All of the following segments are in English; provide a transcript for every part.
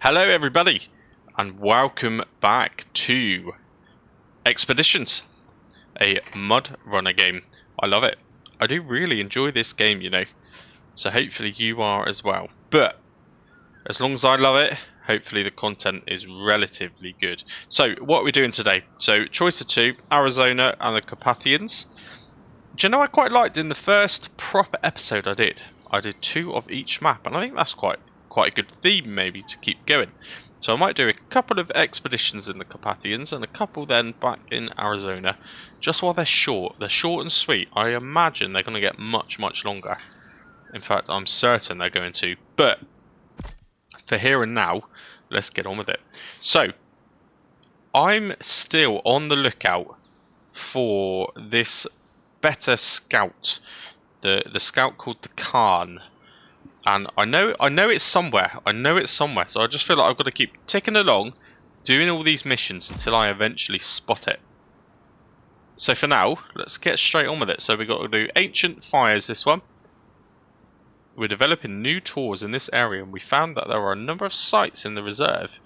Hello everybody and welcome back to Expeditions, a Mudrunner game. I love it. I do really enjoy this game, you know, so hopefully you are as well. But as long as I love it, hopefully the content is relatively good. So what are we doing today? So choice of two, Arizona and the Carpathians. Do you know I quite liked in the first proper episode I did two of each map, and I think that's quite a good theme maybe to keep going. So I might do a couple of expeditions in the Carpathians and a couple then back in Arizona, just while they're short. They're short and sweet. I imagine they're going to get much longer. In fact, I'm certain they're going to. But for here and now, let's get on with it. So I'm still on the lookout for this better scout, the scout called the Khan. And I know it's somewhere. So I just feel like I've got to keep ticking along, doing all these missions until I eventually spot it. So for now, let's get straight on with it. So we've got to do Ancient Fires, this one. We're developing new tours in this area, and we found that there are a number of sites in the reserve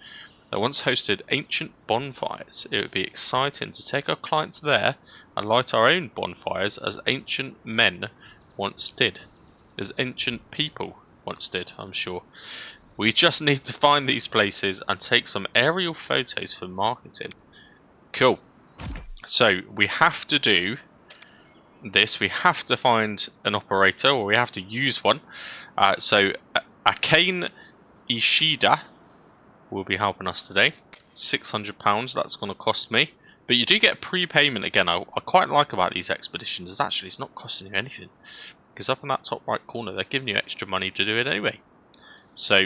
that once hosted ancient bonfires. It would be exciting to take our clients there and light our own bonfires as ancient men once did. As ancient people once did, I'm sure. We just need to find these places and take some aerial photos for marketing. Cool. So we have to do this. We have to find an operator, or we have to use one. So Akane Ishida will be helping us today. £600 that's going to cost me. But you do get prepayment again. I quite like about these expeditions is actually it's not costing you anything. Because up in that top right corner, they're giving you extra money to do it anyway. So,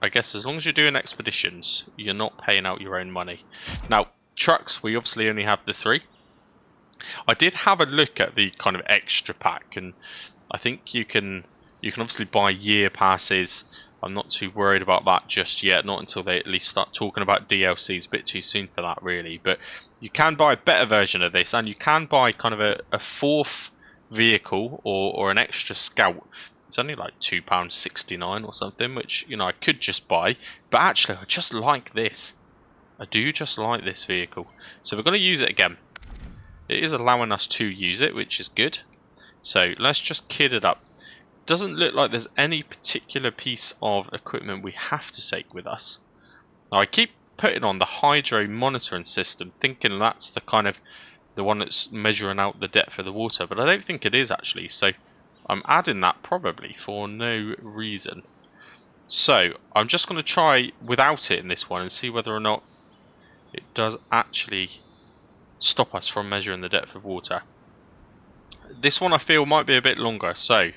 I guess as long as you're doing expeditions, you're not paying out your own money. Now, trucks, we obviously only have the 3. I did have a look at the kind of extra pack, and I think you can obviously buy year passes. I'm not too worried about that just yet, not until they at least start talking about DLCs. A bit too soon for that, really. But you can buy a better version of this, and you can buy kind of a 4th vehicle or an extra scout. It's only like £2.69 or something, which, you know, I could just buy. But actually, I just like this. I do just like this vehicle. So we're going to use it again. It is allowing us to use it, which is good. So let's just kit it up. Doesn't look like there's any particular piece of equipment we have to take with us. Now I keep putting on the hydro monitoring system, thinking that's the kind of the one that's measuring out the depth of the water, but I don't think it is actually, so I'm adding that probably for no reason. So I'm just going to try without it in this one and see whether or not it does actually stop us from measuring the depth of water. This one I feel might be a bit longer, so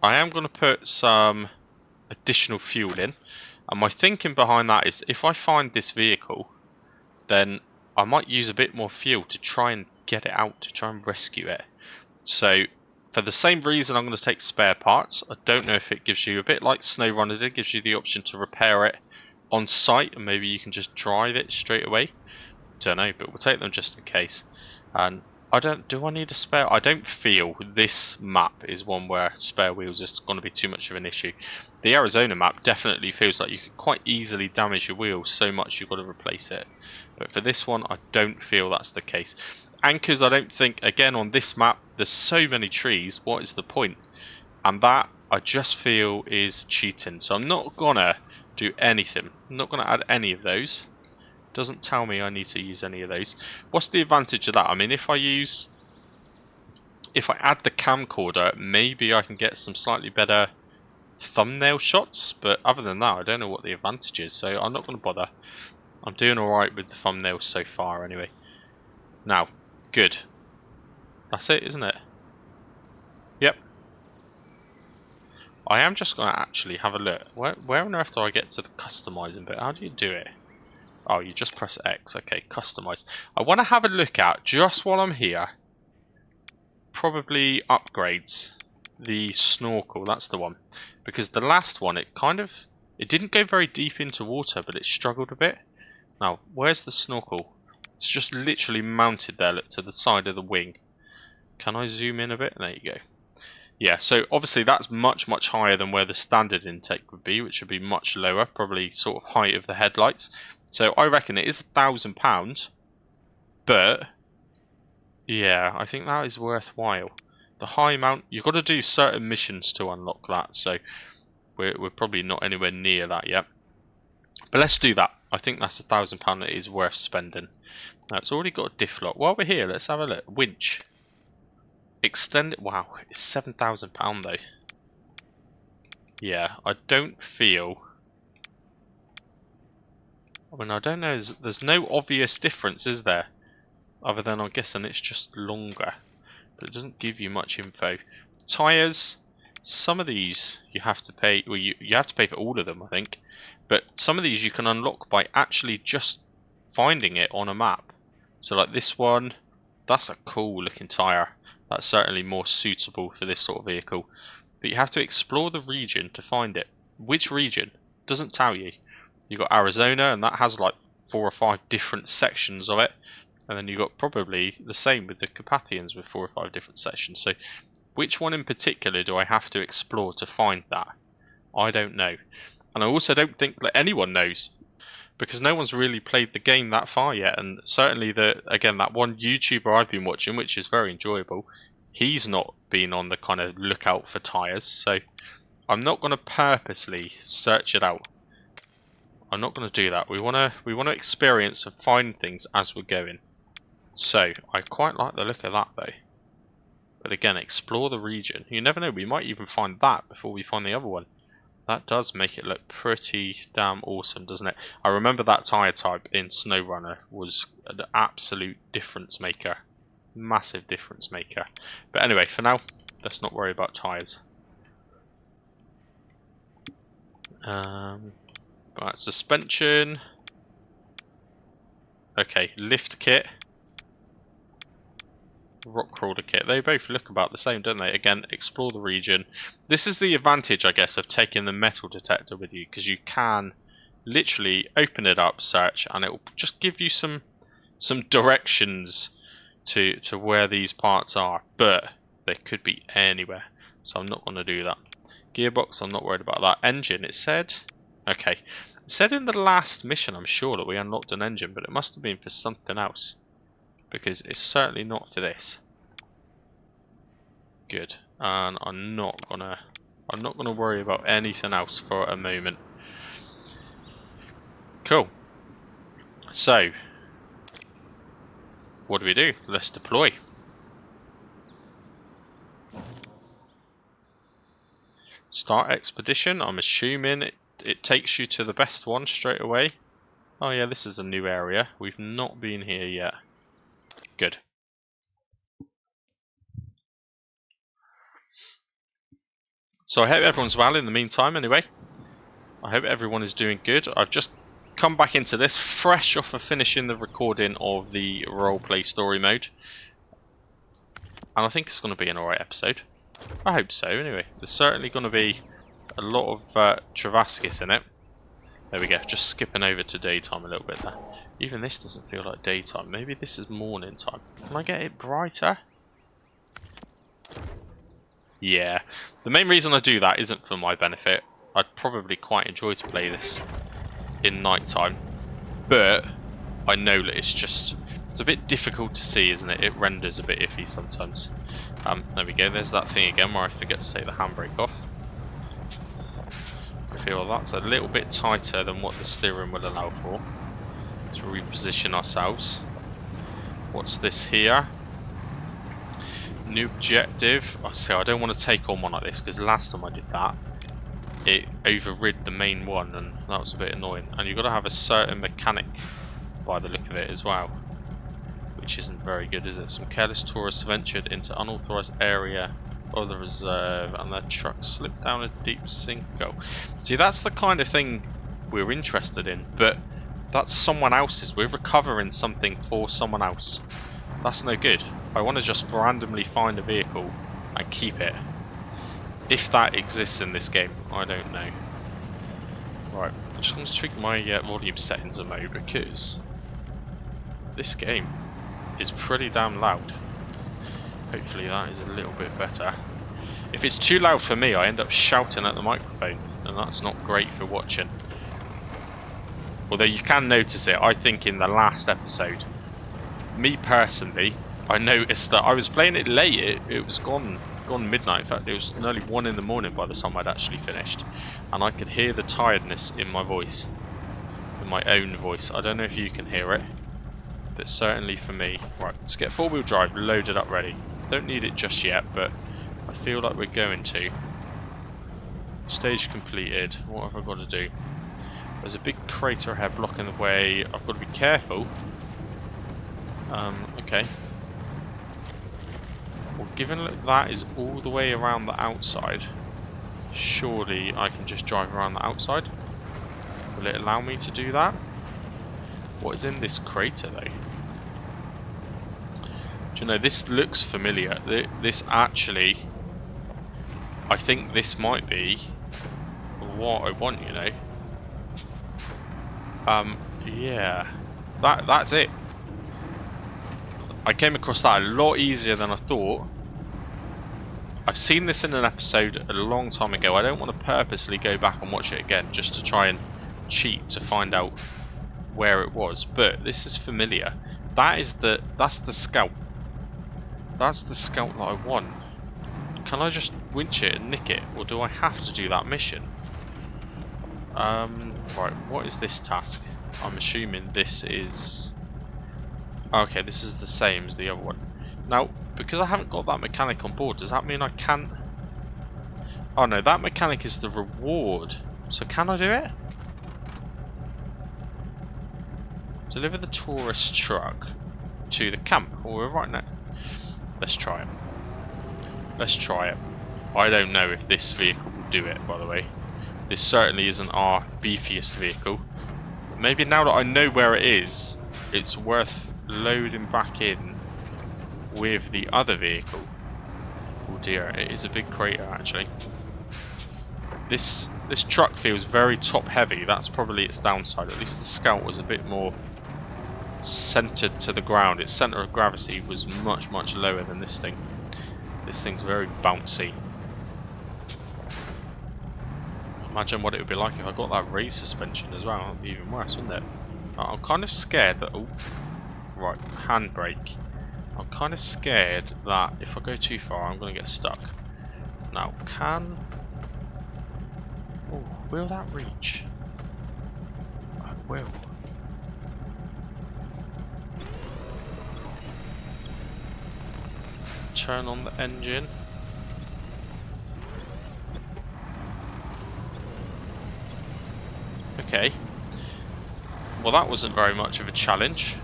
I am going to put some additional fuel in, and my thinking behind that is if I find this vehicle, then I might use a bit more fuel to try and get it out, to try and rescue it. So for the same reason, I'm going to take spare parts. I don't know if it gives you, a bit like SnowRunner did, gives you the option to repair it on site, and maybe you can just drive it straight away. Don't know, but we'll take them just in case. And do I need a spare? I don't feel this map is one where spare wheels is going to be too much of an issue. The Arizona map definitely feels like you could quite easily damage your wheels so much you've got to replace it. But for this one, I don't feel that's the case. Anchors, I don't think, again on this map, there's so many trees, what is the point? And that, I just feel, is cheating. So I'm not going to do anything. I'm not going to add any of those. Doesn't tell me I need to use any of those. What's the advantage of that? I mean, if I add the camcorder, maybe I can get some slightly better thumbnail shots, but other than that, I don't know what the advantage is, so I'm not going to bother. I'm doing alright with the thumbnails so far anyway. Now, good. That's it, isn't it? Yep. I am just going to actually have a look. Where on earth do I get to the customizing bit? How do you do it? Oh, you just press X. Okay, customize. I want to have a look at, just while I'm here, probably upgrades. The snorkel, that's the one. Because the last one, it didn't go very deep into water, but it struggled a bit. Now, where's the snorkel? It's just literally mounted there, look, to the side of the wing. Can I zoom in a bit? There you go. Yeah, so obviously that's much higher than where the standard intake would be, which would be much lower, probably sort of height of the headlights. So I reckon it is £1,000, but yeah, I think that is worthwhile. The high amount, you've got to do certain missions to unlock that, so we're probably not anywhere near that yet. But let's do that. I think that's £1,000 that is worth spending. Now it's already got a diff lock. While we're here, let's have a look. Winch. Extend it. Wow, it's £7,000 though. Yeah, I don't feel. I mean, I don't know. There's no obvious difference, is there? Other than I'm guessing it's just longer. But it doesn't give you much info. Tyres. Some of these you have to pay. Well, you have to pay for all of them, I think. But some of these you can unlock by actually just finding it on a map. So like this one, that's a cool looking tyre. That's certainly more suitable for this sort of vehicle. But you have to explore the region to find it. Which region? Doesn't tell you. You've got Arizona, and that has like 4 or 5 different sections of it. And then you've got probably the same with the Carpathians with 4 or 5 different sections. So which one in particular do I have to explore to find that? I don't know. And I also don't think that anyone knows, because no one's really played the game that far yet. And certainly, again, that one YouTuber I've been watching, which is very enjoyable, he's not been on the kind of lookout for tyres. So I'm not going to purposely search it out. I'm not going to do that. We want to experience and find things as we're going. So I quite like the look of that though. But again, explore the region. You never know, we might even find that before we find the other one. That does make it look pretty damn awesome, doesn't it? I remember that tyre type in Mudrunner was an absolute difference maker. Massive difference maker. But anyway, for now, let's not worry about tyres. Right, suspension. Okay, lift kit. Rock crawler kit. They both look about the same, don't they? Again, explore the region. This is the advantage, I guess, of taking the metal detector with you, because you can literally open it up, search, and it will just give you some directions to where these parts are. But they could be anywhere, so I'm not going to do that. Gearbox, I'm not worried about that. Engine, it said. Okay, it said in the last mission, I'm sure, that we unlocked an engine, but it must have been for something else, because it's certainly not for this. Good. And I'm not gonna worry about anything else for a moment. Cool. So what do? Let's deploy. Start expedition. I'm assuming it takes you to the best one straight away. Oh yeah, this is a new area. We've not been here yet. Good. So I hope everyone's well in the meantime anyway. I hope everyone is doing good. I've just come back into this fresh off of finishing the recording of the roleplay story mode. And I think it's going to be an alright episode. I hope so anyway. There's certainly going to be a lot of Travaskis in it. There we go, just skipping over to daytime a little bit there. Even this doesn't feel like daytime. Maybe this is morning time. Can I get it brighter? Yeah. The main reason I do that isn't for my benefit. I'd probably quite enjoy to play this in nighttime. But I know that it's a bit difficult to see, isn't it? It renders a bit iffy sometimes. There we go, there's that thing again where I forget to take the handbrake off. I feel that's a little bit tighter than what the steering will allow for. Let's reposition ourselves. What's this here? New objective. I don't want to take on one like this, because last time I did that, it overrid the main one, and that was a bit annoying. And you've got to have a certain mechanic by the look of it as well, which isn't very good, is it? Some careless tourists ventured into unauthorized area of the reserve, and their truck slipped down a deep sinkhole. See, that's the kind of thing we're interested in, but that's someone else's. We're recovering something for someone else. That's no good. I want to just randomly find a vehicle and keep it. If that exists in this game, I don't know. Right, I'm just going to tweak my volume settings a mo, because this game is pretty damn loud. Hopefully that is a little bit better. If it's too loud for me, I end up shouting at the microphone, and that's not great for watching. Although you can notice it, I think in the last episode, me personally, I noticed that I was playing it late. It was gone midnight. In fact, it was nearly 1 in the morning by the time I'd actually finished, and I could hear the tiredness in my voice, in my own voice. I don't know if you can hear it, but certainly for me. Right, let's get 4-wheel drive loaded up ready. Don't need it just yet, but I feel like we're going to. Stage completed. What have I got to do? There's a big crater ahead blocking the way. I've got to be careful. Okay. Well, given that that is all the way around the outside, surely I can just drive around the outside. Will it allow me to do that? What is in this crater, though? Do you know, this looks familiar. This actually, I think this might be what I want, you know. Yeah. That's it. I came across that a lot easier than I thought. I've seen this in an episode a long time ago. I don't want to purposely go back and watch it again just to try and cheat to find out where it was. But this is familiar. That's the scout. That's the scout that I want. Can I just winch it and nick it, or do I have to do that mission? Right, what is this task? I'm assuming this is... Okay, this is the same as the other one. Now, because I haven't got that mechanic on board, does that mean I can't... Oh no, that mechanic is the reward. So can I do it? Deliver the tourist truck to the camp. Oh, we're right now. Let's try it. Let's try it. I don't know if this vehicle will do it, by the way. This certainly isn't our beefiest vehicle. But maybe now that I know where it is, it's worth loading back in with the other vehicle. Oh dear, it is a big crater actually. This truck feels very top heavy. That's probably its downside. At least the Scout was a bit more centered to the ground. Its center of gravity was much lower than this thing. This thing's very bouncy. Imagine what it would be like if I got that raised suspension as well. That would be even worse, wouldn't it? I'm kind of scared that... Oh, right, handbrake. I'm kind of scared that if I go too far, I'm going to get stuck. Now, can... Oh, will that reach? I will. Turn on the engine. Okay. Well, that wasn't very much of a challenge.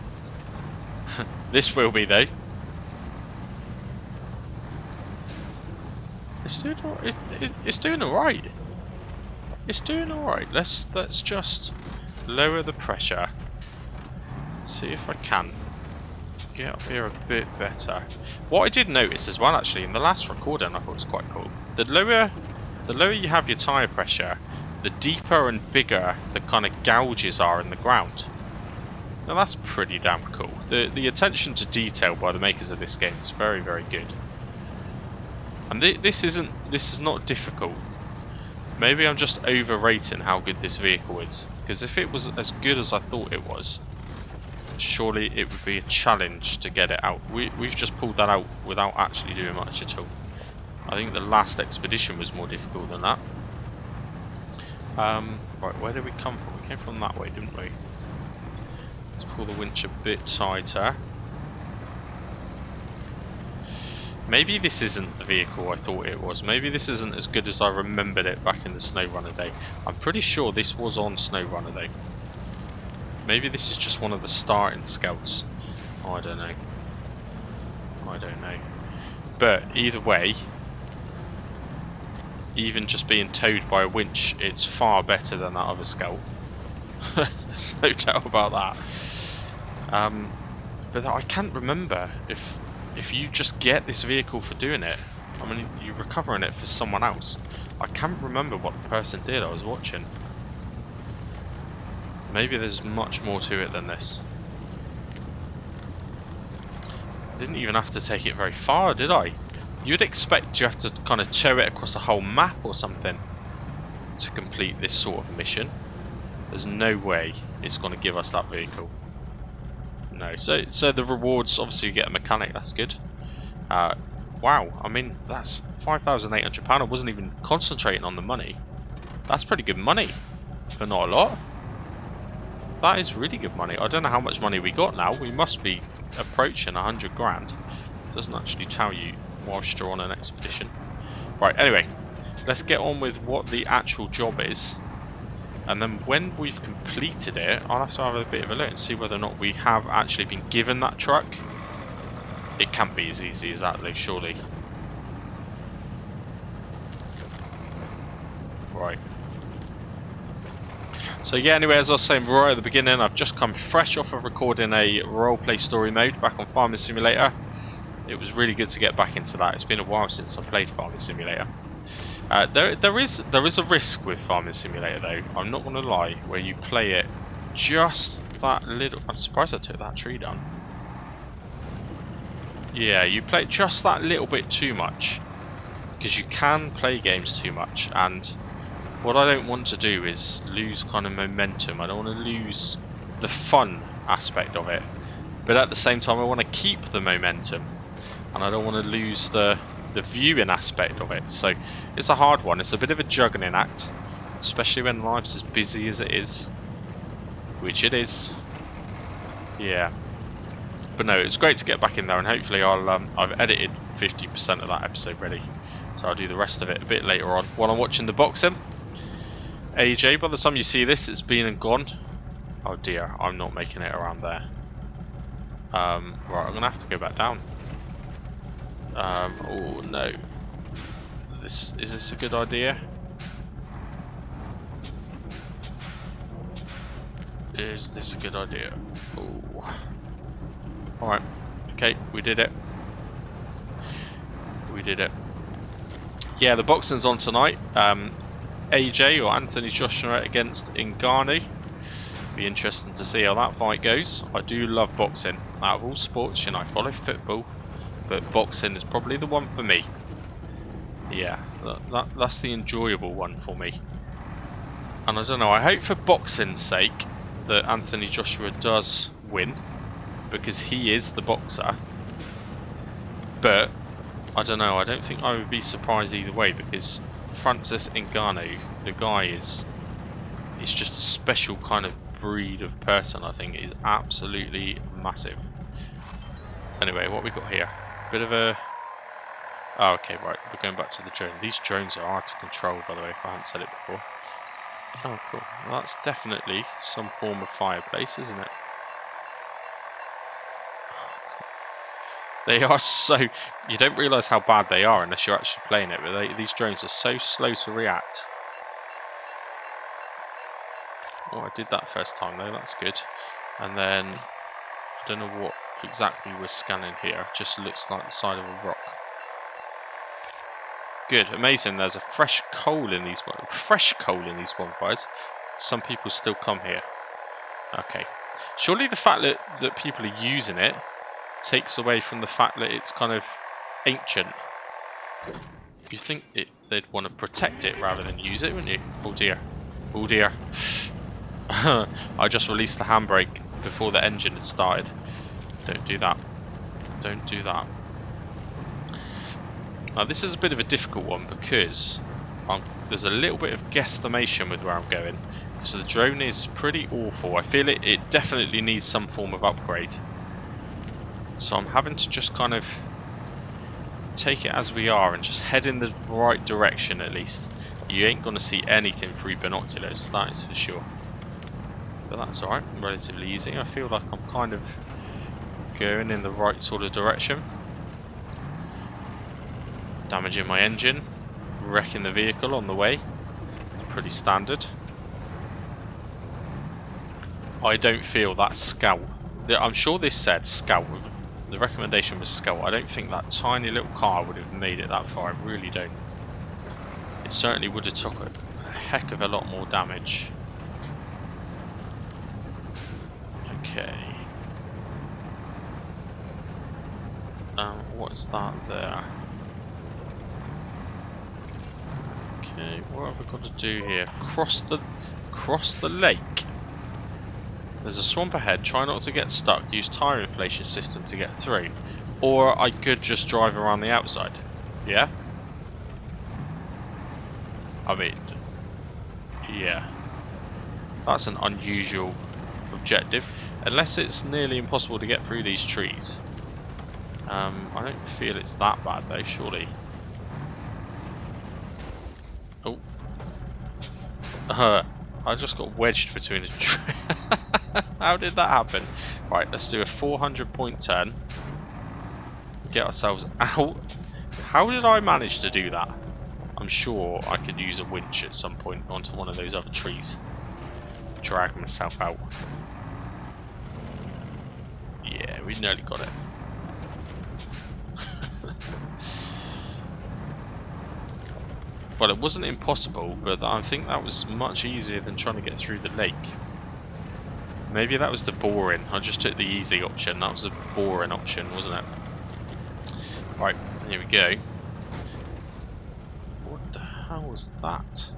This will be, though. It's doing alright. It's doing alright. It's doing alright. Let's just lower the pressure. See if I can get up here a bit better. What I did notice as well, actually, in the last recording, I thought was quite cool. The lower you have your tyre pressure, the deeper and bigger the kind of gouges are in the ground. Now that's pretty damn cool. The attention to detail by the makers of this game is very good. And this is not difficult. Maybe I'm just overrating how good this vehicle is. Because if it was as good as I thought it was, surely it would be a challenge to get it out. We've just pulled that out without actually doing much at all. I think the last expedition was more difficult than that. Right, where did we come from? We came from that way, didn't we? Let's pull the winch a bit tighter. Maybe this isn't the vehicle I thought it was. Maybe this isn't as good as I remembered it back in the SnowRunner day. I'm pretty sure this was on SnowRunner day. Maybe this is just one of the starting scouts. Oh, I don't know. I don't know. But either way, even just being towed by a winch, it's far better than that other scout. There's no doubt about that. But I can't remember if you just get this vehicle for doing it. I mean, you're recovering it for someone else. I can't remember what the person did I was watching. Maybe there's much more to it than this. Didn't even have to take it very far, did I? You'd expect you have to kind of tow it across a whole map or something to complete this sort of mission. There's no way it's going to give us that vehicle. No. So the rewards, obviously you get a mechanic, that's good. Wow, I mean, that's £5,800. I wasn't even concentrating on the money. That's pretty good money for not a lot. That is really good money. I don't know how much money we got now. We must be approaching 100 grand. It doesn't actually tell you whilst you're on an expedition. Right, anyway, let's get on with what the actual job is. And then when we've completed it, I'll have to have a bit of a look and see whether or not we have actually been given that truck. It can't be as easy as that though, surely. Right. So yeah, anyway, as I was saying right at the beginning, I've just come fresh off of recording a roleplay story mode back on Farming Simulator. It was really good to get back into that. It's been a while since I played Farming Simulator. There is a risk with Farming Simulator though, I'm not going to lie, where you play it just that little... I'm surprised I took that tree down. Yeah, you play it just that little bit too much, because you can play games too much, and what I don't want to do is lose kind of momentum. I don't want to lose the fun aspect of it, but at the same time I want to keep the momentum, and I don't want to lose the viewing aspect of it. So it's a hard one. It's a bit of a juggling act, especially when life's as busy as it is, which it is. Yeah. But no, it's great to get back in there, and hopefully I've edited 50% of that episode ready, so I'll do the rest of it a bit later on while I'm watching the boxing. AJ, by the time you see this, it's been and gone. Oh dear, I'm not making it around there. Right, I'm gonna have to go back down. Oh no, is this a good idea? Is this a good idea? Oh. Alright, okay, we did it. We did it. Yeah, the boxing's on tonight. AJ or Anthony Joshua against Ngannou. Be interesting to see how that fight goes. I do love boxing. Out of all sports, you know, I follow football, but boxing is probably the one for me. Yeah, that's the enjoyable one for me. And I don't know, I hope for boxing's sake that Anthony Joshua does win, because he is the boxer. But I don't know, I don't think I would be surprised either way, because Francis Ngannou, the guy he's just a special kind of breed of person. I think is absolutely massive. Anyway, what we got here? Bit of a... Oh, okay, right, we're going back to the drone. These drones are hard to control, by the way, if I haven't said it before. Oh, cool. Well, that's definitely some form of fireplace, isn't it? They are so... You don't realise how bad they are unless you're actually playing it, but these drones are so slow to react. Oh, I did that first time though, that's good. And then, I don't know what exactly we're scanning here, it just looks like the side of a rock. Good, amazing, there's a fresh coal in these bonfires. Some people still come here. Okay. Surely the fact that people are using it takes away from the fact that it's kind of ancient. You think they'd want to protect it rather than use it, wouldn't you? Oh dear. Oh dear. I just released the handbrake before the engine had started. Don't do that. Don't do that. Now this is a bit of a difficult one because there's a little bit of guesstimation with where I'm going. So the drone is pretty awful. I feel it definitely needs some form of upgrade. So I'm having to just kind of take it as we are and just head in the right direction at least. You ain't going to see anything through binoculars, that is for sure. But that's alright, relatively easy. I feel like I'm kind of going in the right sort of direction. Damaging my engine, wrecking the vehicle on the way. Pretty standard. I don't feel that Scout. I'm sure this said Scout. The recommendation was Scout. I don't think that tiny little car would have made it that far. I really don't. It certainly would have took a heck of a lot more damage. Okay. What is that there? Okay, what have I got to do here? Cross the lake. There's a swamp ahead. Try not to get stuck. Use tire inflation system to get through. Or I could just drive around the outside. Yeah? I mean, yeah. That's an unusual objective. Unless it's nearly impossible to get through these trees. I don't feel it's that bad though, surely. Oh. I just got wedged between a tree. How did that happen? Right, let's do a 400-point turn. Get ourselves out. How did I manage to do that? I'm sure I could use a winch at some point onto one of those other trees. Drag myself out. Yeah, we nearly got it. Well, it wasn't impossible, but I think that was much easier than trying to get through the lake. Maybe that was the boring. I just took the easy option. That was the boring option, wasn't it? Right, here we go. What the hell was that?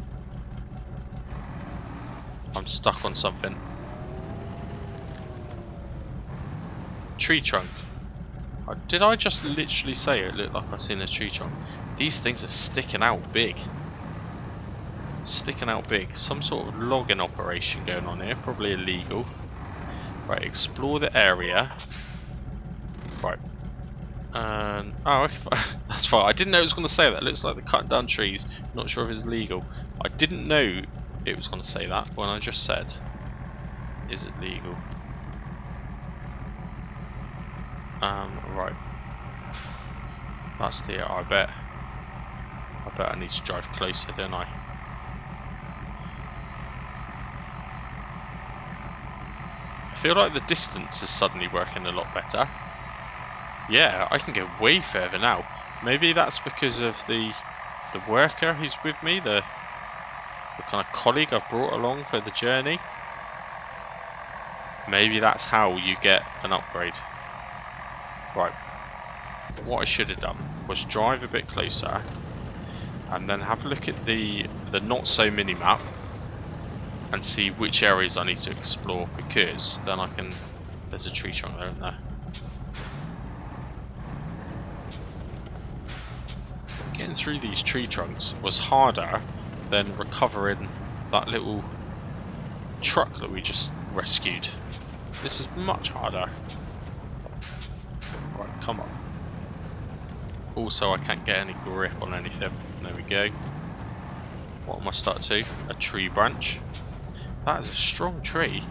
I'm stuck on something. Tree trunk. Did I just literally say it looked like I seen a tree trunk? These things are sticking out big. Sticking out big. Some sort of logging operation going on here. Probably illegal. Right, explore the area. Right. And oh, that's fine. I didn't know it was going to say that. It looks like they're cutting down trees. Not sure if it's legal. I didn't know it was going to say that when I just said, is it legal? Right. That's the. I bet I need to drive closer, don't I? I feel like the distance is suddenly working a lot better. Yeah, I can go way further now. Maybe that's because of the worker who's with me, the kind of colleague I've brought along for the journey. Maybe that's how you get an upgrade. Right. What I should have done was drive a bit closer and then have a look at the not so mini map and see which areas I need to explore, because then I can. There's a tree trunk there, isn't there? Getting through these tree trunks was harder than recovering that little truck that we just rescued. This is much harder. Right, come on. Also, I can't get any grip on anything. There we go. What am I stuck to? A tree branch. That is a strong tree.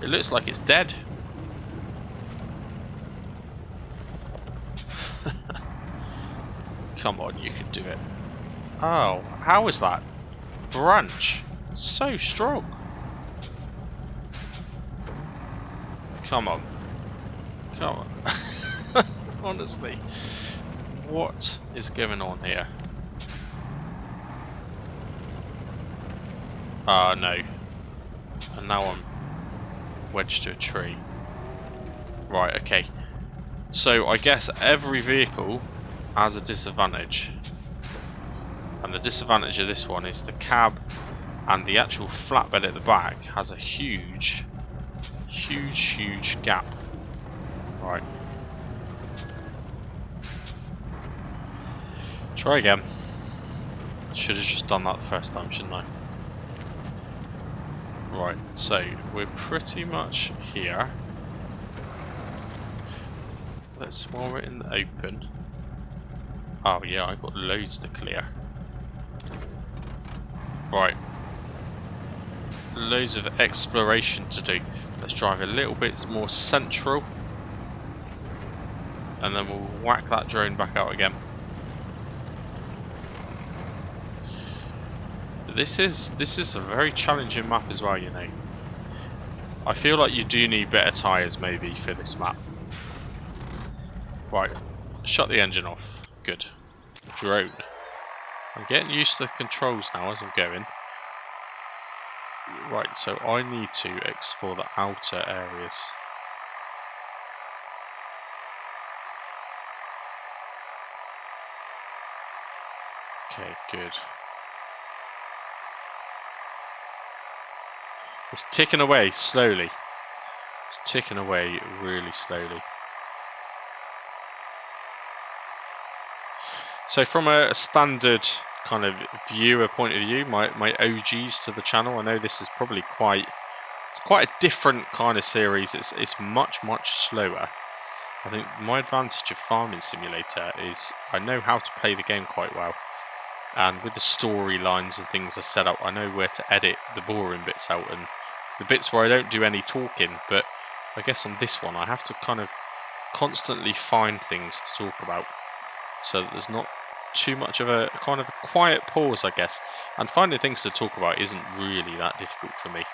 It looks like it's dead. Come on, you can do it. Oh, how is that? Branch. So strong. Come on. Come on. Honestly. What is going on here? Ah, no. And now I'm wedged to a tree. Right, okay. So I guess every vehicle has a disadvantage. And the disadvantage of this one is the cab and the actual flatbed at the back has a huge gap. Right. Try again. Should have just done that the first time, shouldn't I? Right, so we're pretty much here. While we're in the open. Oh yeah, I've got loads to clear. Right. Loads of exploration to do. Let's drive a little bit more central. And then we'll whack that drone back out again. This is a very challenging map as well, you know. I feel like you do need better tyres maybe for this map. Right, shut the engine off. Good. Drone. I'm getting used to the controls now as I'm going. Right, so I need to explore the outer areas. Okay, good. It's ticking away slowly. It's ticking away really slowly. So from a standard kind of viewer point of view, my OGs to the channel, I know this is probably quite a different kind of series. It's much slower. I think my advantage of Farming Simulator is I know how to play the game quite well, and with the storylines and things I set up, I know where to edit the boring bits out and the bits where I don't do any talking. But I guess on this one I have to kind of constantly find things to talk about, so that there's not too much of a kind of a quiet pause, I guess. And finding things to talk about isn't really that difficult for me.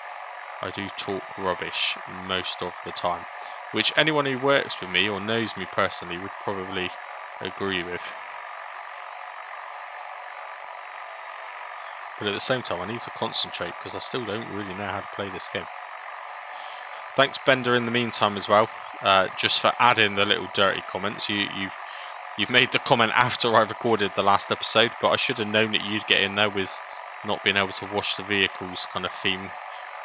I do talk rubbish most of the time, which anyone who works with me or knows me personally would probably agree with. But at the same time, I need to concentrate because I still don't really know how to play this game. Thanks, Bender, in the meantime as well, just for adding the little dirty comments. You've made the comment after I recorded the last episode, but I should have known that you'd get in there with not being able to wash the vehicles kind of theme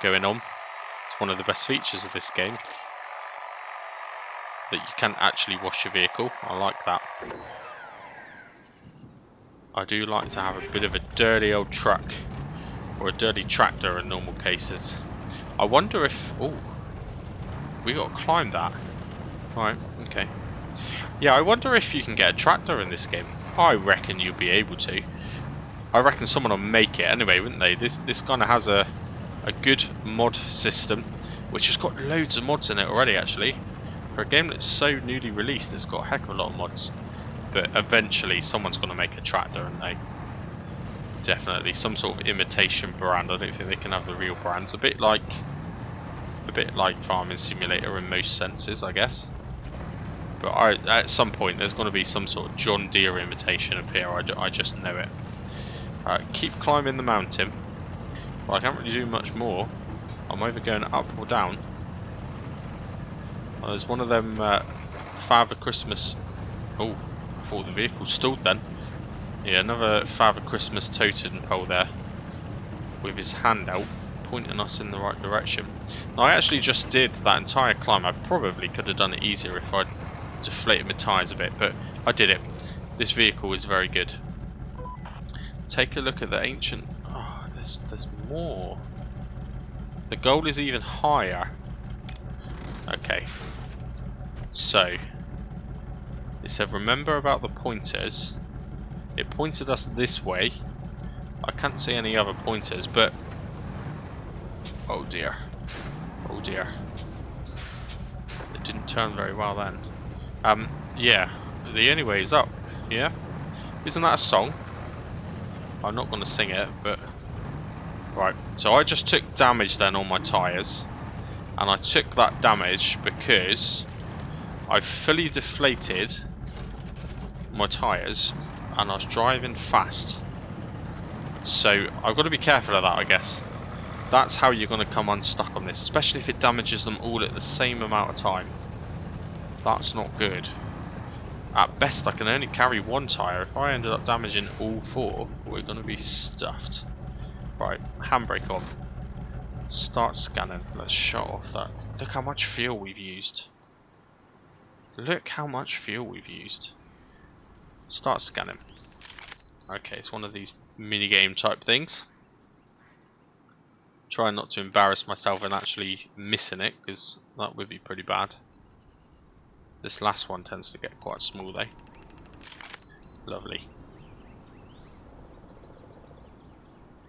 going on. It's one of the best features of this game, that you can actually wash your vehicle. I like that. I do like to have a bit of a dirty old truck, or a dirty tractor in normal cases. I wonder if... oh, we got to climb that. Right, okay. Yeah, I wonder if you can get a tractor in this game. I reckon you'll be able to. I reckon someone will make it anyway, wouldn't they? This kind of has a good mod system, which has got loads of mods in it already, actually. For a game that's so newly released, it's got a heck of a lot of mods. But eventually someone's going to make a tractor, and they definitely some sort of imitation brand. I don't think they can have the real brands. A bit like Farming Simulator in most senses, I guess. But at some point there's going to be some sort of John Deere imitation up here. I just know it. Keep climbing the mountain. Well, I can't really do much more. I'm either going up or down. Well, there's one of them Father Christmas... oh, I thought the vehicle stalled then. Yeah, another Father Christmas totem pole there, with his hand out, pointing us in the right direction. Now, I actually just did that entire climb. I probably could have done it easier if I'd deflated my tyres a bit, but I did it. This vehicle is very good. Take a look at the ancient... oh, there's more. The goal is even higher. Okay. So, it said remember about the pointers. It pointed us this way. I can't see any other pointers, but... oh dear. Oh dear. It didn't turn very well then. Yeah. The only way is up. Yeah? Isn't that a song? I'm not going to sing it, but... right. So I just took damage then on my tyres. And I took that damage because I fully deflated my tyres and I was driving fast. So I've got to be careful of that, I guess. That's how you're going to come unstuck on this, especially if it damages them all at the same amount of time. That's not good. At best I can only carry one tyre. If I ended up damaging all four, we're going to be stuffed. Right, handbrake on. Start scanning. Let's shut off that. Look how much fuel we've used. Look how much fuel we've used. Start scanning. Okay, it's one of these minigame type things. Try not to embarrass myself and actually missing it, because that would be pretty bad. This last one tends to get quite small though. Lovely.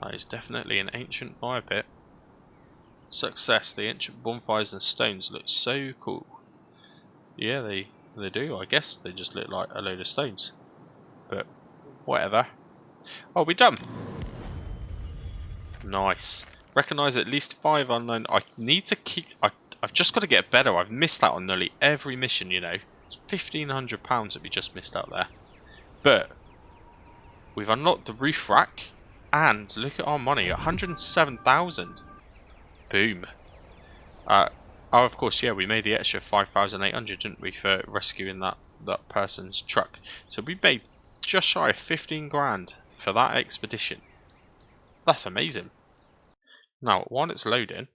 That is definitely an ancient fire pit. Success. The ancient bonfires and stones look so cool. Yeah, they do. I guess they just look like a load of stones. But whatever. Oh, we're done. Nice. Recognise at least 5 unknown. I need to keep... I've just got to get better. I've missed that on nearly every mission, you know. It's £1,500 that we just missed out there. But we've unlocked the roof rack. And look at our money. 107,000. Boom. Oh, of course, yeah, we made the extra 5,800, didn't we, for rescuing that person's truck. So we made just shy of 15 grand for that expedition. That's amazing. Now, while it's loading,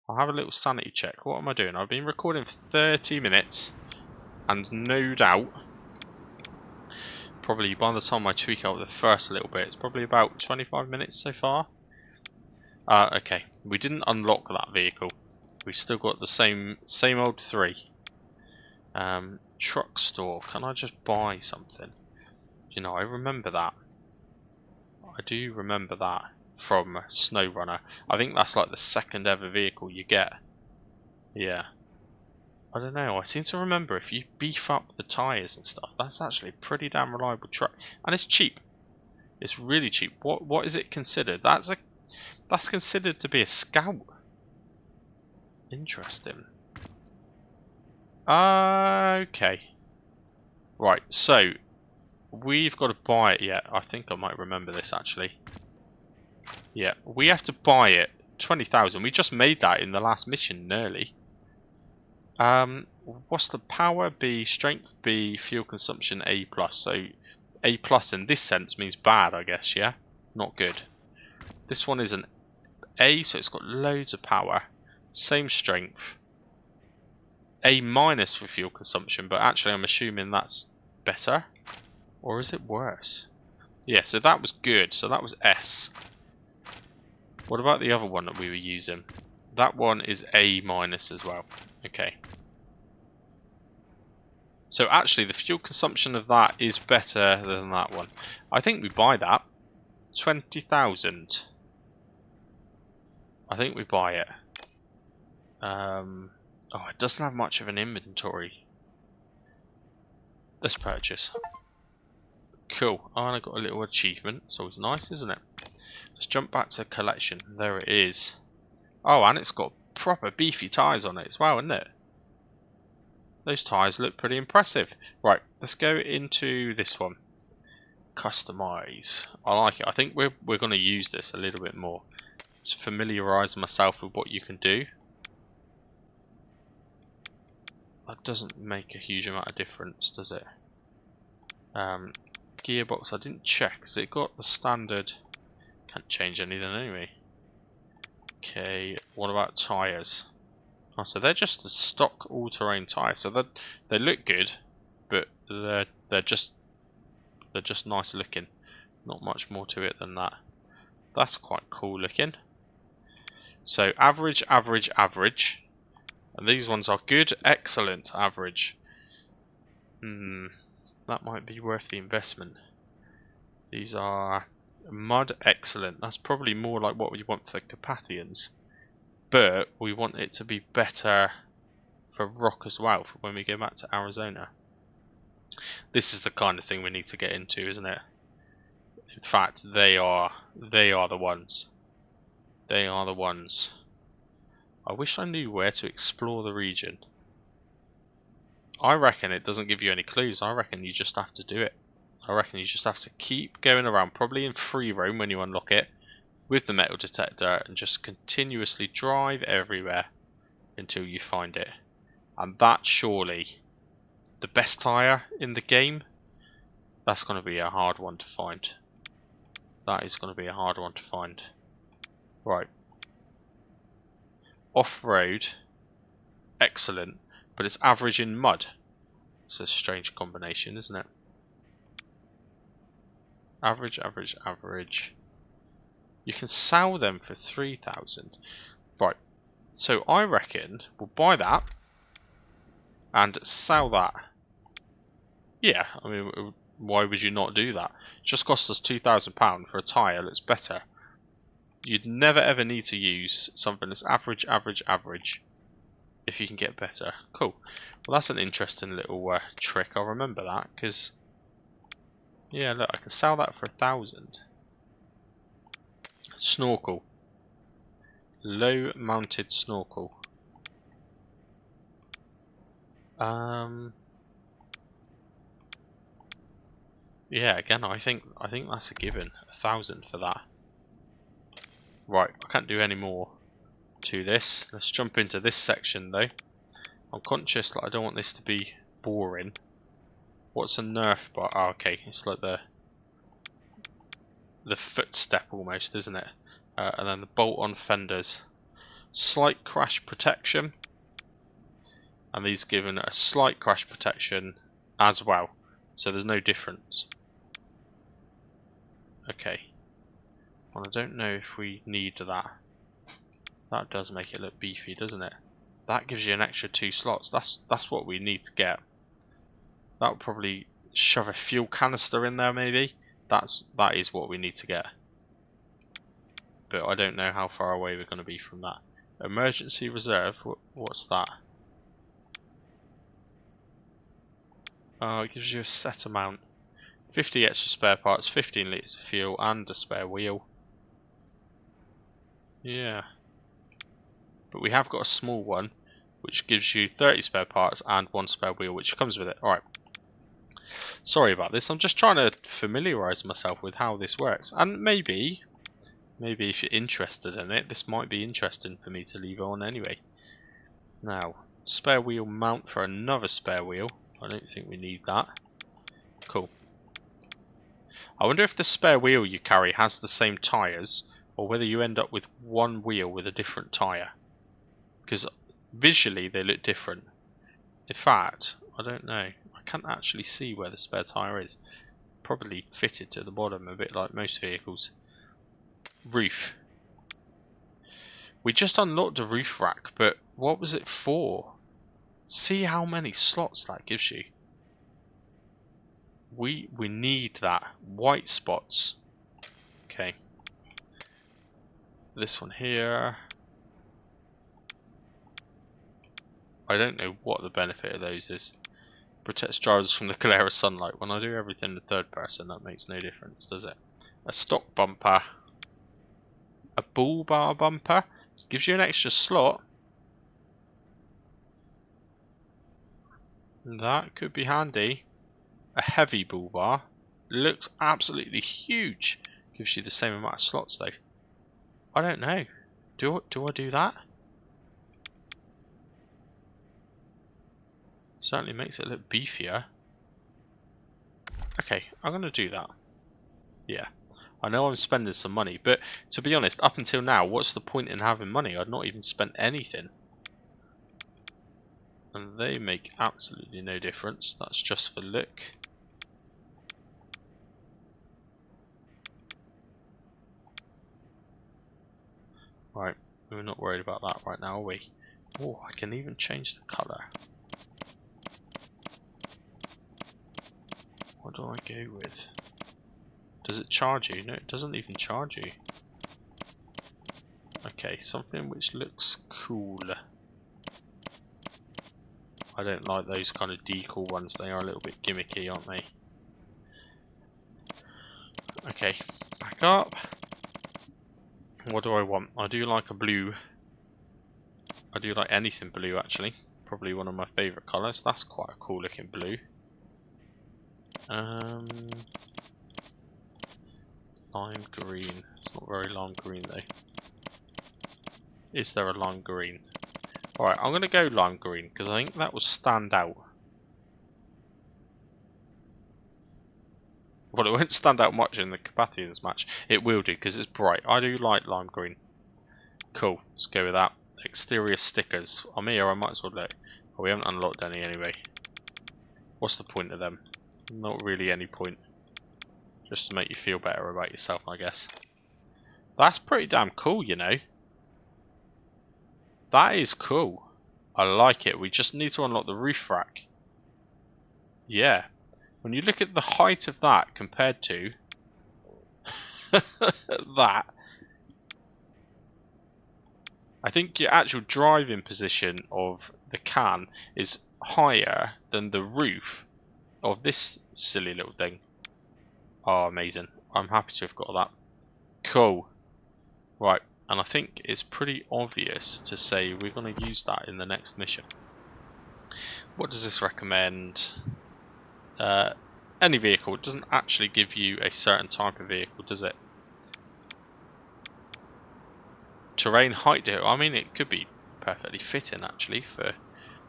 I'll have a little sanity check. What am I doing? I've been recording for 30 minutes, and no doubt, probably by the time I tweak out the first little bit, it's probably about 25 minutes so far. Okay, we didn't unlock that vehicle. We've still got the same old 3. Truck store. Can I just buy something? You know, I remember that. I do remember that from SnowRunner. I think that's like the 2nd ever vehicle you get. Yeah. I don't know. I seem to remember if you beef up the tyres and stuff, that's actually a pretty damn reliable truck, and it's cheap. It's really cheap. What is it considered? That's considered to be a Scout. Interesting. Okay. Right. So we've got to buy it yet. I think I might remember this actually. Yeah, we have to buy it. 20,000. We just made that in the last mission nearly. What's the power? B, strength B, fuel consumption A+. So A+ in this sense means bad, I guess, yeah? Not good. This one is an A, so it's got loads of power. Same strength. A- for fuel consumption, but actually I'm assuming that's better. Or is it worse? Yeah, so that was good. So that was S. What about the other one that we were using? That one is A- as well. Okay. So actually the fuel consumption of that is better than that one. I think we buy that. 20,000. I think we buy it. Oh, it doesn't have much of an inventory. Let's purchase. Cool. Oh, and I got a little achievement. It's always nice, isn't it? Let's jump back to collection. There it is. Oh, and it's got proper beefy tyres on it as well, isn't it? Those tyres look pretty impressive. Right, let's go into this one. Customize. I like it. I think we're going to use this a little bit more. Let's familiarise myself with what you can do. That doesn't make a huge amount of difference, does it? Gearbox, I didn't check. Has it got the standard? Can't change anything anyway. Okay, what about tyres? Oh, so they're just a stock all-terrain tyres. So they look good, but they're just nice looking. Not much more to it than that. That's quite cool looking. So average, average, average. And these ones are good, excellent, average. That might be worth the investment. These are mud, excellent. That's probably more like what we want for Carpathians. But we want it to be better for rock as well for when we go back to Arizona. This is the kind of thing we need to get into, isn't it? In fact, they are the ones. They are the ones. I wish I knew where to explore the region. I reckon it doesn't give you any clues. I reckon you just have to do it. I reckon you just have to keep going around, probably in free roam when you unlock it, with the metal detector, and just continuously drive everywhere until you find it. And that's surely the best tyre in the game. That's going to be a hard one to find. That is going to be a hard one to find. Right. Off-road, excellent, but it's average in mud. It's a strange combination, isn't it? Average, average, average. You can sell them for 3,000. Right. So I reckon we'll buy that and sell that. Yeah, I mean, why would you not do that? It just cost us £2,000 for a tyre that's better. You'd never ever need to use something that's average, average, average if you can get better. Cool. Well, that's an interesting little trick. I'll remember that because, yeah, look, I can sell that for 1,000. Snorkel. Low mounted snorkel. Yeah, again, I think that's a given. 1,000 for that. Right, I can't do any more to this. Let's jump into this section though. I'm conscious that I don't want this to be boring. What's a Nerf bar? Oh, okay, it's like the footstep almost, isn't it? And then the bolt-on fenders. slight crash protection, and these given a slight crash protection as well, so there's no difference. Okay, well, I don't know if we need that. That does make it look beefy, doesn't it? That gives you an extra 2 slots. That's what we need to get. That would probably shove a fuel canister in there, maybe. That is what we need to get. But I don't know how far away we're going to be from that. Emergency reserve. What's that? Oh, it gives you a set amount. 50 extra spare parts, 15 litres of fuel, and a spare wheel. Yeah. But we have got a small one, which gives you 30 spare parts and 1 spare wheel, which comes with it. Alright. Sorry about this. I'm just trying to familiarise myself with how this works. And maybe if you're interested in it, this might be interesting for me to leave on anyway. Now, spare wheel mount for another spare wheel. I don't think we need that. Cool. I wonder if the spare wheel you carry has the same tyres, or whether you end up with one wheel with a different tyre. Because visually they look different. In fact, I don't know. I can't actually see where the spare tyre is. Probably fitted to the bottom, a bit like most vehicles. Roof. We just unlocked a roof rack, but what was it for? See how many slots that gives you. We need that. White spots. Okay. This one here. I don't know what the benefit of those is. Protects drivers from the glare of sunlight. When I do everything in the third person, that makes no difference, does it? A stock bumper. A bull bar bumper. Gives you an extra slot. That could be handy. A heavy bull bar. Looks absolutely huge. Gives you the same amount of slots though. I don't know. Do I do that? Certainly makes it look beefier. Okay, I'm going to do that. Yeah. I know I'm spending some money, but to be honest, up until now, what's the point in having money? I've not even spent anything. And they make absolutely no difference. That's just for look. Right, we're not worried about that right now, are we? Oh, I can even change the colour. What do I go with? Does it charge you? No, it doesn't even charge you. Okay, something which looks cool. I don't like those kind of decal ones. They are a little bit gimmicky, aren't they? Okay, back up. What do I want? I do like a blue. I do like anything blue, actually. Probably one of my favourite colours. That's quite a cool looking blue. Lime green. It's not very lime green though. Is there a lime green? Alright, I'm going to go lime green because I think that will stand out. Well, it won't stand out much in the Carpathians match. It will do because it's bright. I do like lime green. Cool, let's go with that. Exterior stickers. I'm here, I might as well look. Oh, we haven't unlocked any anyway. What's the point of them? Not really any point. Just to make you feel better about yourself, I guess. That's pretty damn cool, you know. That is cool. I like it. We just need to unlock the roof rack. Yeah. When you look at the height of that compared to that, I think your actual driving position of the can is higher than the roof of this silly little thing. Oh, amazing. I'm happy to have got that. Cool. Right, and I think it's pretty obvious to say we're going to use that in the next mission. What does this recommend? Any vehicle. It doesn't actually give you a certain type of vehicle, does it? Terrain height. I mean, it could be perfectly fitting actually, for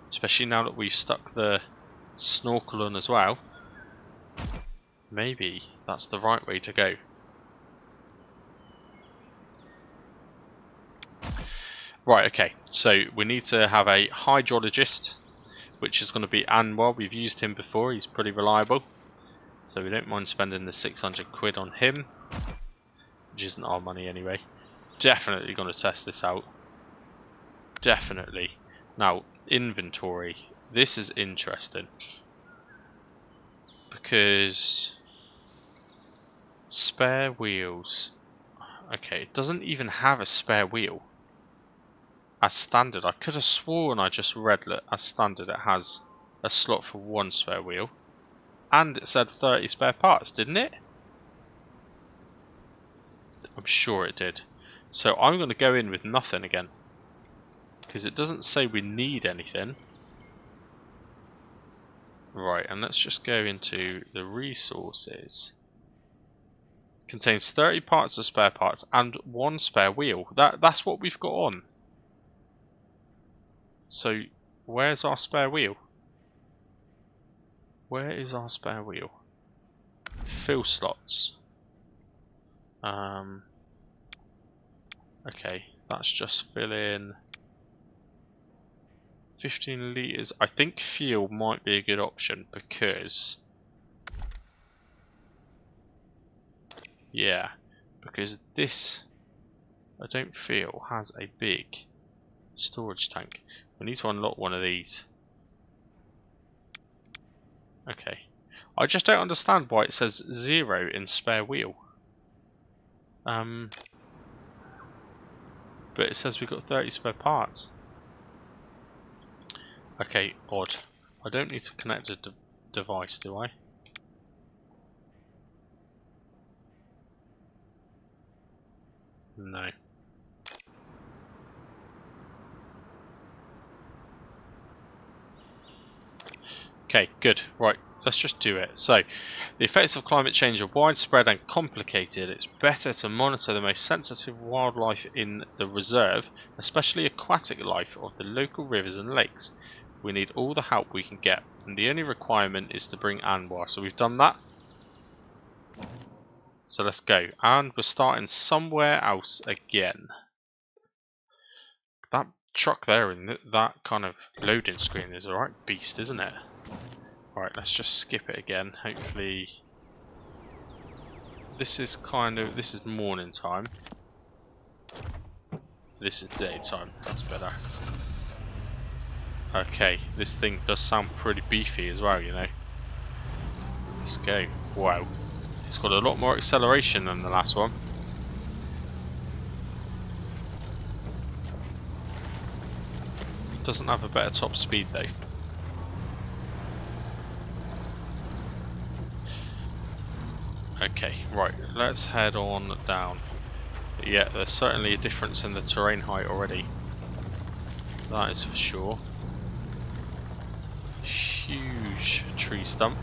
especially now that we've stuck the snorkel on as well. Maybe that's the right way to go. Right, okay, so we need to have a hydrologist, which is going to be Anwar. We've used him before, he's pretty reliable. So we don't mind spending the 600 quid on him, which isn't our money anyway. Definitely going to test this out. Definitely. Now, inventory. This is interesting. Because spare wheels. Okay, it doesn't even have a spare wheel. As standard, I could have sworn I just read that as standard it has a slot for one spare wheel. And it said 30 spare parts, didn't it? I'm sure it did. So I'm going to go in with nothing again. Because it doesn't say we need anything. Right, and let's just go into the resources. Contains 30 parts of spare parts and one spare wheel. That's what we've got on. So, where's our spare wheel? Where is our spare wheel? Fill slots. Okay, that's just fill in 15 litres. I think fuel might be a good option because... yeah, because this, I don't feel, has a big storage tank. We need to unlock one of these. Okay. I just don't understand why it says 0 in spare wheel. But it says we've got 30 spare parts. Okay, odd. I don't need to connect a device, do I? No. Okay, good. Right, let's just do it. So, the effects of climate change are widespread and complicated. It's better to monitor the most sensitive wildlife in the reserve, especially aquatic life of the local rivers and lakes. We need all the help we can get, and the only requirement is to bring Anwar. So we've done that. So let's go. And we're starting somewhere else again. That truck there in that kind of loading screen is a right beast, isn't it? Alright, let's just skip it again. Hopefully this is morning time. This is daytime, that's better. Okay, this thing does sound pretty beefy as well, you know. Let's go. Wow. It's got a lot more acceleration than the last one. It doesn't have a better top speed though. Okay, right, let's head on down. Yeah, there's certainly a difference in the terrain height already. That is for sure. Huge tree stump.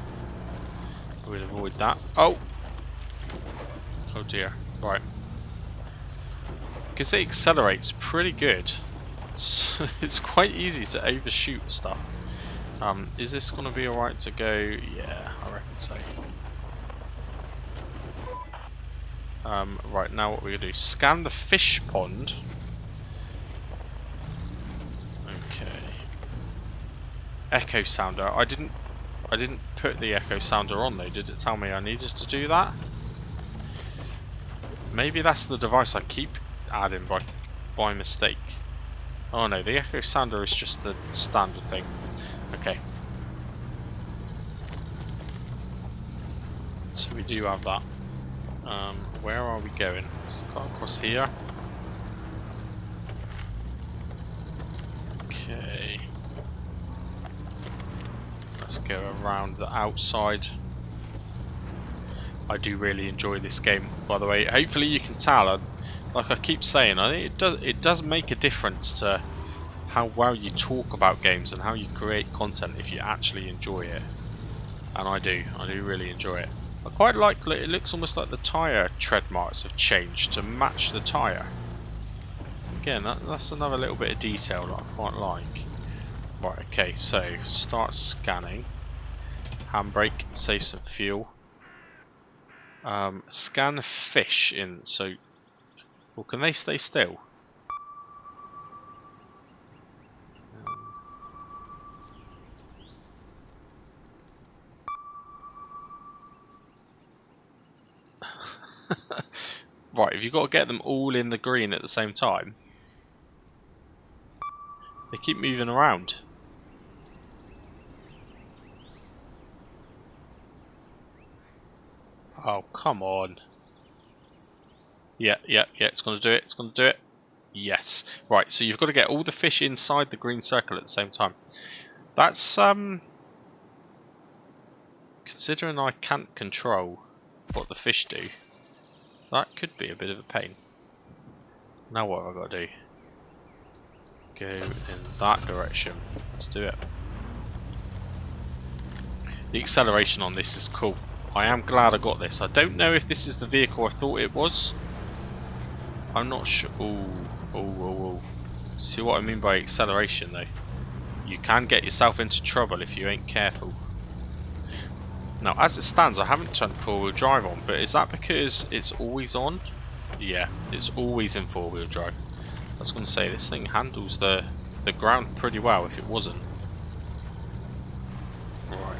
We'll avoid that. Oh! Oh dear. Right. Because it accelerates pretty good. So it's quite easy to overshoot stuff. Is this going to be alright to go? Yeah, I reckon so. Right, now what we're going to do, scan the fish pond. Okay. Echo sounder. I didn't put the echo sounder on though. Did it tell me I needed to do that? Maybe that's the device I keep adding by mistake. Oh no, the echo sounder is just the standard thing. Okay. So we do have that. Where are we going? Let's go across here. Okay. Let's go around the outside. I do really enjoy this game, by the way. Hopefully you can tell, like I keep saying, I think it does make a difference to how well you talk about games and how you create content if you actually enjoy it. And I do really enjoy it. I quite like that it looks almost like the tyre tread marks have changed to match the tyre. Again, that's another little bit of detail that I quite like. Right, okay, so start scanning. Handbrake, save some fuel. Scan fish in, so... Well, can they stay still? Right, have you got to get them all in the green at the same time? They keep moving around. Oh, come on. Yeah, it's going to do it. It's going to do it. Yes. Right, so you've got to get all the fish inside the green circle at the same time. That's, considering I can't control what the fish do, that could be a bit of a pain. Now what have I got to do? Go in that direction. Let's do it. The acceleration on this is cool. I am glad I got this. I don't know if this is the vehicle I thought it was. I'm not sure. Oh. See what I mean by acceleration though? You can get yourself into trouble if you ain't careful. Now as it stands, I haven't turned 4-wheel drive on, but is that because it's always on? Yeah, it's always in 4-wheel drive. I was going to say, this thing handles the ground pretty well if it wasn't. Right.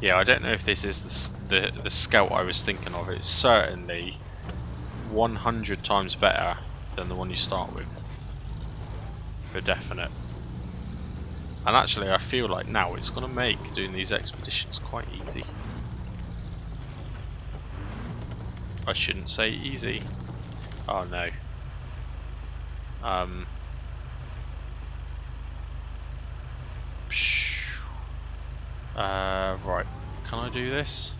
Yeah, I don't know if this is the Scout I was thinking of. It's certainly 100 times better than the one you start with. For definite. And actually I feel like now it's going to make doing these expeditions quite easy. I shouldn't say easy. Oh no. Right. Can I do this?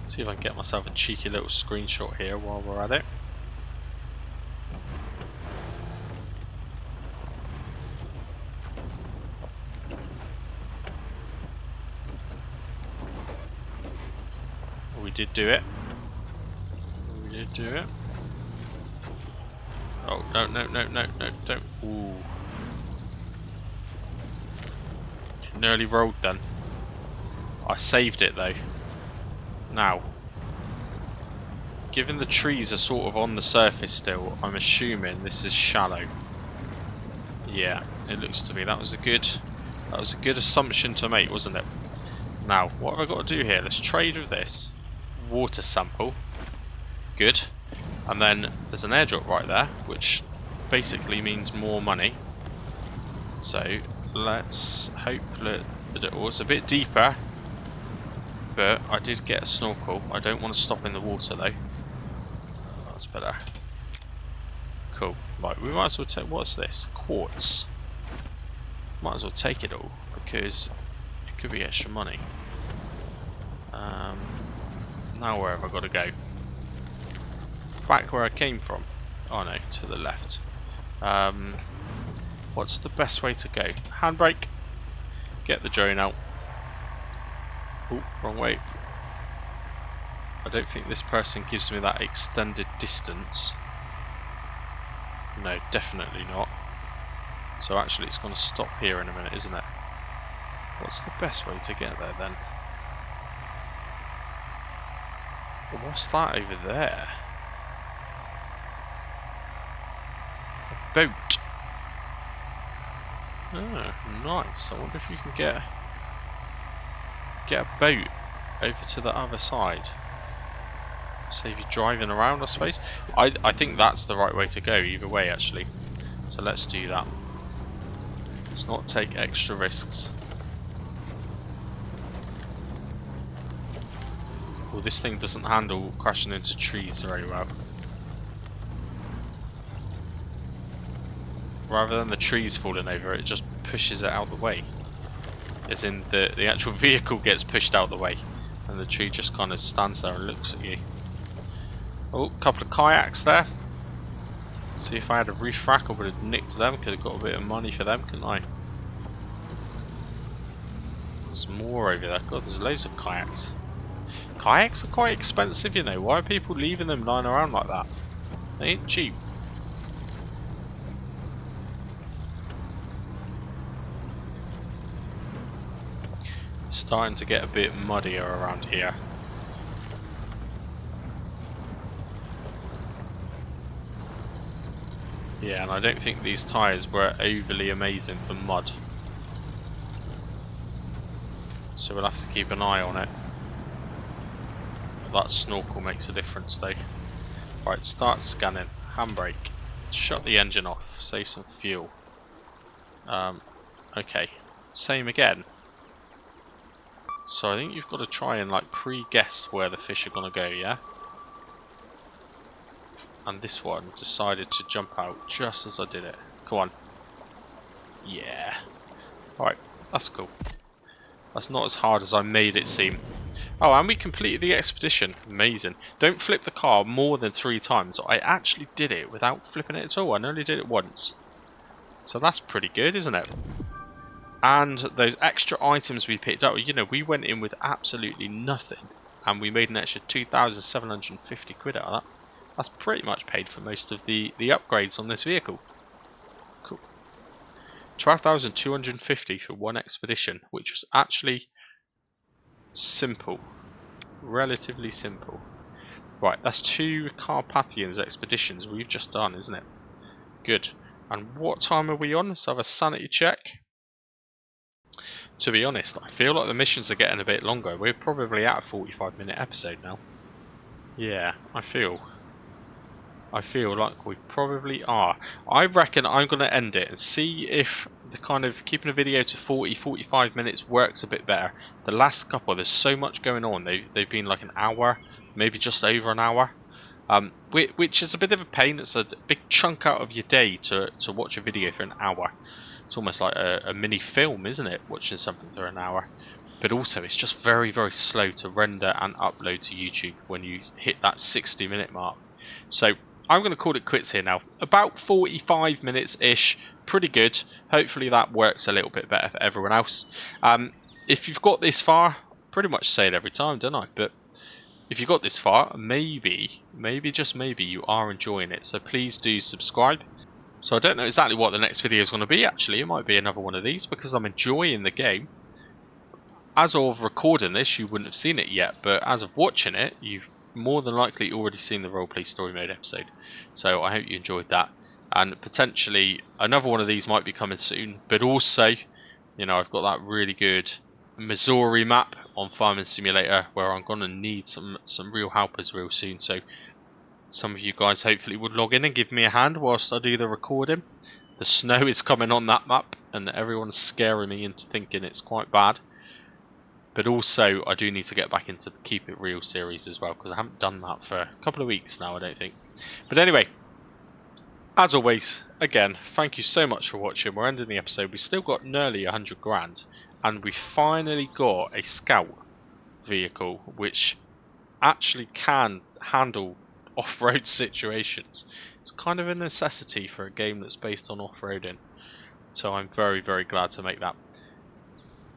See if I can get myself a cheeky little screenshot here while we're at it. We did do it. We did do it. Oh, no, don't. Ooh. Nearly rolled then. I saved it though. Now, given the trees are sort of on the surface still, I'm assuming this is shallow. Yeah, it looks to me that was a good assumption to make, wasn't it? Now, what have I got to do here? Let's trade with this. Water sample. Good. And then there's an airdrop right there, which basically means more money. So let's hope that it was a bit deeper. But I did get a snorkel. I don't want to stop in the water though. That's better. Cool. Right, we might as well take, what's this? Quartz. Might as well take it all, because it could be extra money. Now where have I got to go? Back where I came from. Oh no, to the left. What's the best way to go? Handbrake. Get the drone out. Oh, wrong way. I don't think this person gives me that extended distance. No, definitely not. So actually it's going to stop here in a minute, isn't it? What's the best way to get there then? What's that over there? A boat. Oh, nice. I wonder if you can get a boat over to the other side. Save you driving around, I suppose. I think that's the right way to go either way actually. So let's do that. Let's not take extra risks. Well, this thing doesn't handle crashing into trees very well. Rather than the trees falling over, it just pushes it out the way. As in, the actual vehicle gets pushed out the way, and the tree just kind of stands there and looks at you. Oh, a couple of kayaks there. See, if I had a reef rack, I would have nicked them. Could have got a bit of money for them, couldn't I? There's more over there. God, there's loads of kayaks. Kayaks are quite expensive, you know. Why are people leaving them lying around like that? They ain't cheap. It's starting to get a bit muddier around here. Yeah, and I don't think these tyres were overly amazing for mud. so we'll have to keep an eye on it. That snorkel makes a difference though. Right, start scanning. Handbrake. Shut the engine off. Save some fuel. Okay. Same again. So I think you've got to try and like pre-guess where the fish are going to go, yeah? And this one decided to jump out just as I did it. Come on. Yeah. Alright, that's cool. That's not as hard as I made it seem. Oh, and we completed the expedition. Amazing. Don't flip the car more than 3 times. I actually did it without flipping it at all. I only did it once. So that's pretty good, isn't it? And those extra items we picked up, you know, we went in with absolutely nothing. And we made an extra 2,750 quid out of that. That's pretty much paid for most of the upgrades on this vehicle. Cool. 12,250 for one expedition, which was actually simple. Relatively simple. Right, that's 2 Carpathians expeditions we've just done, isn't it? Good. And what time are we on? Let's have a sanity check. To be honest, I feel like the missions are getting a bit longer. We're probably at a 45-minute episode now. Yeah, I feel like we probably are. I reckon I'm going to end it and see if the kind of keeping a video to 40-45 minutes works a bit better. The last couple, there's so much going on. They've been like an hour, maybe just over an hour, which is a bit of a pain. It's a big chunk out of your day to watch a video for an hour. It's almost like a mini film, isn't it, watching something for an hour? But also, it's just very, very slow to render and upload to YouTube when you hit that 60-minute mark. So I'm going to call it quits here now. About 45 minutes-ish. Pretty good. Hopefully that works a little bit better for everyone else. If you've got this far, pretty much say it every time, don't I? But if you got this far, maybe, just maybe, you are enjoying it. So please do subscribe. So I don't know exactly what the next video is going to be, actually. It might be another one of these because I'm enjoying the game. As of recording this, you wouldn't have seen it yet, but as of watching it, you've more than likely already seen the roleplay story mode episode. So I hope you enjoyed that. And potentially another one of these might be coming soon. But also, you know, I've got that really good Missouri map on Farming Simulator where I'm going to need some real helpers real soon. So some of you guys hopefully would log in and give me a hand whilst I do the recording. The snow is coming on that map and everyone's scaring me into thinking it's quite bad. But also I do need to get back into the Keep It Real series as well, because I haven't done that for a couple of weeks now, I don't think. But anyway, as always, again, thank you so much for watching. We're ending the episode. We've still got nearly 100 grand and we finally got a scout vehicle which actually can handle off-road situations. It's kind of a necessity for a game that's based on off-roading, so I'm very, very glad to make that.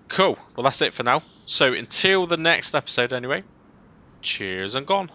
Cool, well that's it for now. So until the next episode anyway, cheers and gone.